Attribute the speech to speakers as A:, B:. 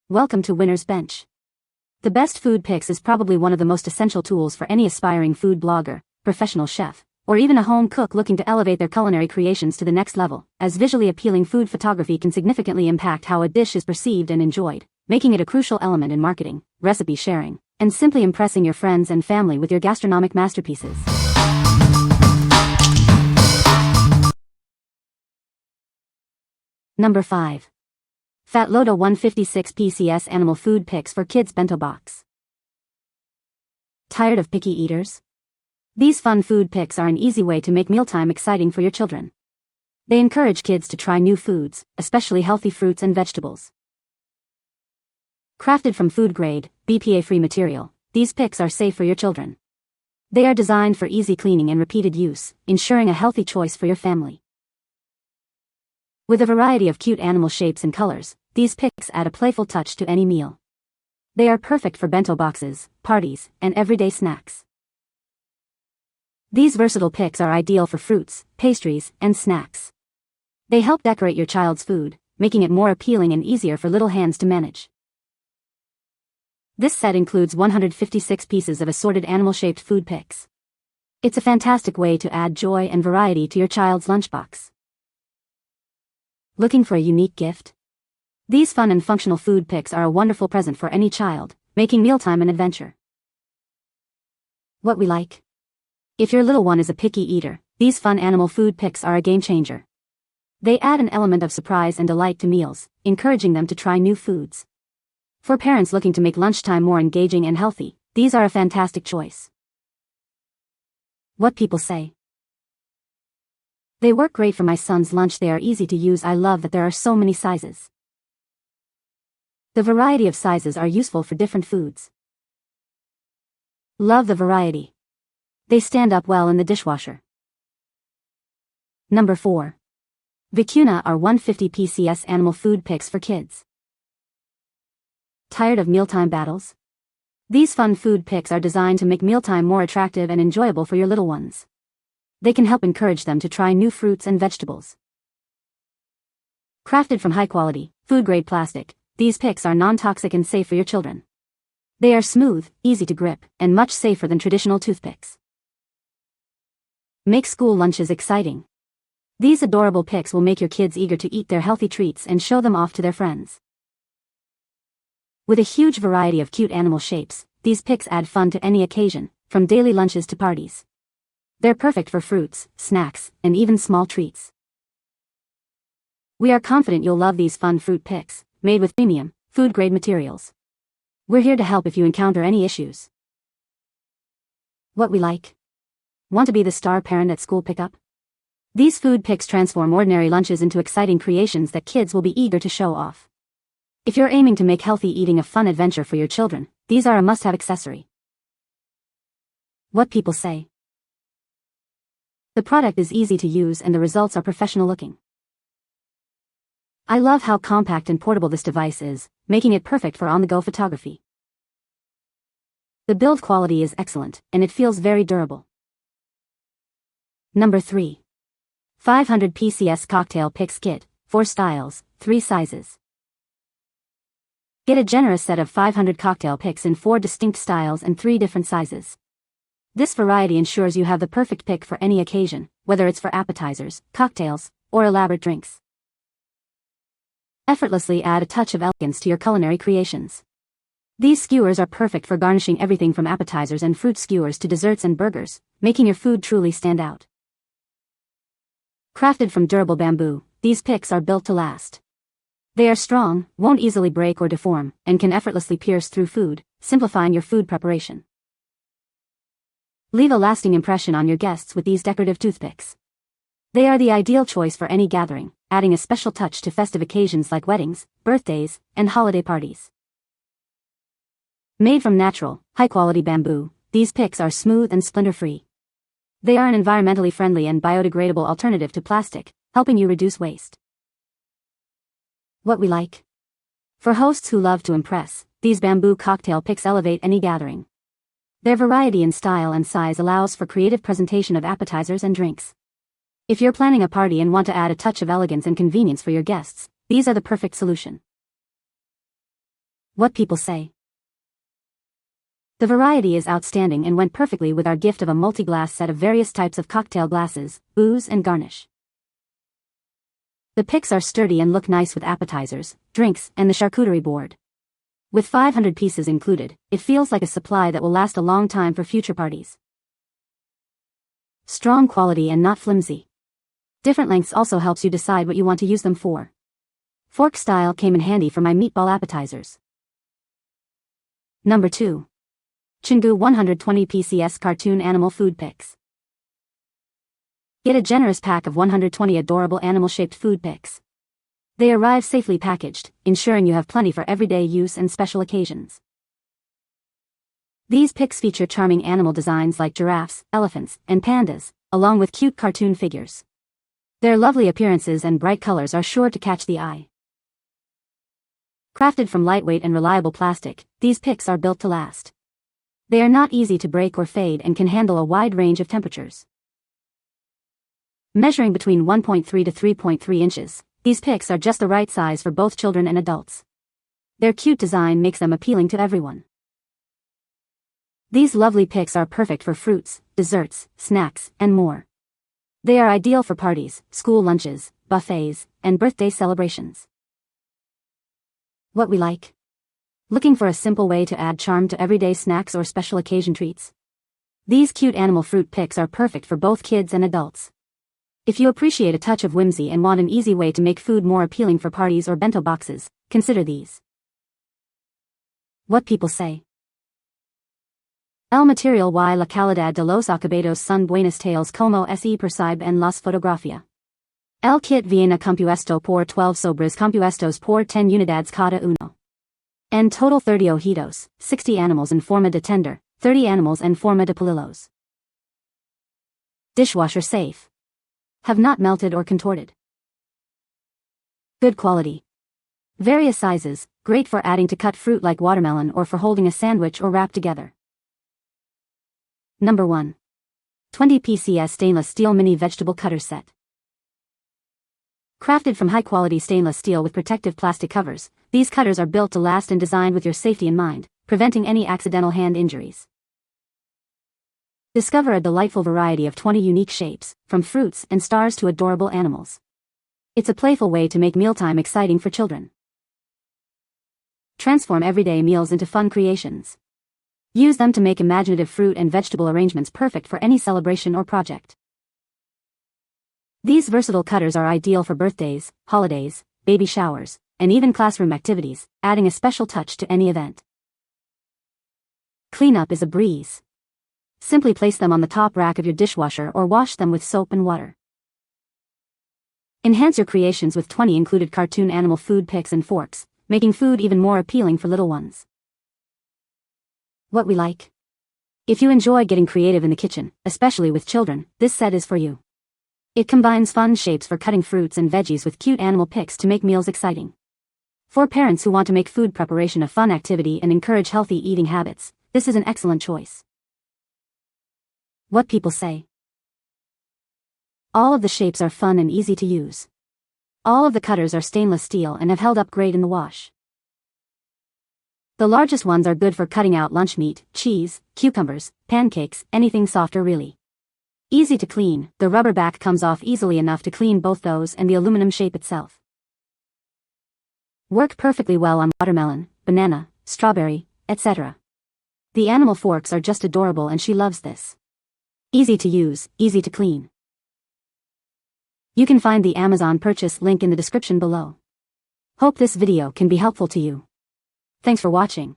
A: Welcome to Winner's Bench. The best food pics is probably one of the most essential tools for any aspiring food blogger, professional chef, or even a home cook looking to elevate their culinary creations to the next level, as visually appealing food photography can significantly impact how a dish is perceived and enjoyed, making it a crucial element in marketing, recipe sharing, and simply impressing your friends and family with your gastronomic masterpieces. Number 5. FATLODA 156 PCS Animal Food Pics for Kids Bento Box. Tired of picky eaters? These fun food pics are an easy way to make mealtime exciting for your children. They encourage kids to try new foods, especially healthy fruits and vegetables. Crafted from food-grade, BPA-free material, these pics are safe for your children. They are designed for easy cleaning and repeated use, ensuring a healthy choice for your family. With a variety of cute animal shapes and colors, these pics add a playful touch to any meal. They are perfect for bento boxes, parties, and everyday snacks. These versatile pics are ideal for fruits, pastries, and snacks. They help decorate your child's food, making it more appealing and easier for little hands to manage. This set includes 156 pieces of assorted animal-shaped food pics. It's a fantastic way to add joy and variety to your child's lunchbox. Looking for a unique gift? These fun and functional food pics are a wonderful present for any child, making mealtime an adventure. What we like? If your little one is a picky eater, these fun animal food pics are a game changer. They add an element of surprise and delight to meals, encouraging them to try new foods. For parents looking to make lunchtime more engaging and healthy, these are a fantastic choice. What people say? They work great for my son's lunch. They are easy to use. I love that there are so many sizes. The variety of sizes are useful for different foods. Love the variety. They stand up well in the dishwasher. Number 4. Vicuna are 150 PCS Animal Food Pics for Kids. Tired of mealtime battles? These fun food pics are designed to make mealtime more attractive and enjoyable for your little ones. They can help encourage them to try new fruits and vegetables. Crafted from high-quality, food-grade plastic, these pics are non-toxic and safe for your children. They are smooth, easy to grip, and much safer than traditional toothpicks. Make school lunches exciting. These adorable pics will make your kids eager to eat their healthy treats and show them off to their friends. With a huge variety of cute animal shapes, these pics add fun to any occasion, from daily lunches to parties. They're perfect for fruits, snacks, and even small treats. We are confident you'll love these fun fruit pics, made with premium, food-grade materials. We're here to help if you encounter any issues. What we like? Want to be the star parent at school pickup? These food pics transform ordinary lunches into exciting creations that kids will be eager to show off. If you're aiming to make healthy eating a fun adventure for your children, these are a must-have accessory. What people say? The product is easy to use and the results are professional looking. I love how compact and portable this device is, making it perfect for on-the-go photography. The build quality is excellent, and it feels very durable. Number 3. 500 PCS Cocktail Pics Kit, 4 styles, 3 sizes. Get a generous set of 500 cocktail pics in 4 distinct styles and 3 different sizes. This variety ensures you have the perfect pic for any occasion, whether it's for appetizers, cocktails, or elaborate drinks. Effortlessly add a touch of elegance to your culinary creations. These skewers are perfect for garnishing everything from appetizers and fruit skewers to desserts and burgers, making your food truly stand out. Crafted from durable bamboo, these pics are built to last. They are strong, won't easily break or deform, and can effortlessly pierce through food, simplifying your food preparation. Leave a lasting impression on your guests with these decorative toothpicks. They are the ideal choice for any gathering, adding a special touch to festive occasions like weddings, birthdays, and holiday parties. Made from natural, high-quality bamboo, these pics are smooth and splinter-free. They are an environmentally friendly and biodegradable alternative to plastic, helping you reduce waste. What we like? For hosts who love to impress, these bamboo cocktail pics elevate any gathering. Their variety in style and size allows for creative presentation of appetizers and drinks. If you're planning a party and want to add a touch of elegance and convenience for your guests, these are the perfect solution. What people say. The variety is outstanding and went perfectly with our gift of a multi-glass set of various types of cocktail glasses, booze and garnish. The pics are sturdy and look nice with appetizers, drinks, and the charcuterie board. With 500 pieces included, it feels like a supply that will last a long time for future parties. Strong quality and not flimsy. Different lengths also helps you decide what you want to use them for. Fork style came in handy for my meatball appetizers. Number 2. Chengu 120 PCS Cartoon Animal Food Pics. Get a generous pack of 120 adorable animal-shaped food pics. They arrive safely packaged, ensuring you have plenty for everyday use and special occasions. These pics feature charming animal designs like giraffes, elephants, and pandas, along with cute cartoon figures. Their lovely appearances and bright colors are sure to catch the eye. Crafted from lightweight and reliable plastic, these pics are built to last. They are not easy to break or fade and can handle a wide range of temperatures. Measuring between 1.3 to 3.3 inches, these pics are just the right size for both children and adults. Their cute design makes them appealing to everyone. These lovely pics are perfect for fruits, desserts, snacks, and more. They are ideal for parties, school lunches, buffets, and birthday celebrations. What we like. Looking for a simple way to add charm to everyday snacks or special occasion treats? These cute animal fruit pics are perfect for both kids and adults. If you appreciate a touch of whimsy and want an easy way to make food more appealing for parties or bento boxes, consider these. What people say. El material y la calidad de los acabados son buenos tales como se percibe en las fotografía. El kit viene compuesto por 12 sobres compuestos por 10 unidades cada uno. En total 30 ojitos, 60 animals en forma de tender, 30 animals en forma de palillos. Dishwasher safe. Have not melted or contorted. Good quality. Various sizes, great for adding to cut fruit like watermelon or for holding a sandwich or wrap together. Number 1. 20 PCS Stainless Steel Mini Vegetable Cutter Set. Crafted from high-quality stainless steel with protective plastic covers, these cutters are built to last and designed with your safety in mind, preventing any accidental hand injuries. Discover a delightful variety of 20 unique shapes, from fruits and stars to adorable animals. It's a playful way to make mealtime exciting for children. Transform everyday meals into fun creations. Use them to make imaginative fruit and vegetable arrangements perfect for any celebration or project. These versatile cutters are ideal for birthdays, holidays, baby showers, and even classroom activities, adding a special touch to any event. Cleanup is a breeze. Simply place them on the top rack of your dishwasher or wash them with soap and water. Enhance your creations with 20 included cartoon animal food pics and forks, making food even more appealing for little ones. What we like. If you enjoy getting creative in the kitchen, especially with children, this set is for you. It combines fun shapes for cutting fruits and veggies with cute animal pics to make meals exciting. For parents who want to make food preparation a fun activity and encourage healthy eating habits, this is an excellent choice. What people say. All of the shapes are fun and easy to use. All of the cutters are stainless steel and have held up great in the wash. The largest ones are good for cutting out lunch meat, cheese, cucumbers, pancakes, anything softer really. Easy to clean, the rubber back comes off easily enough to clean both those and the aluminum shape itself. Work perfectly well on watermelon, banana, strawberry, etc. The animal forks are just adorable and she loves this. Easy to use, easy to clean. You can find the Amazon purchase link in the description below. Hope this video can be helpful to you. Thanks for watching.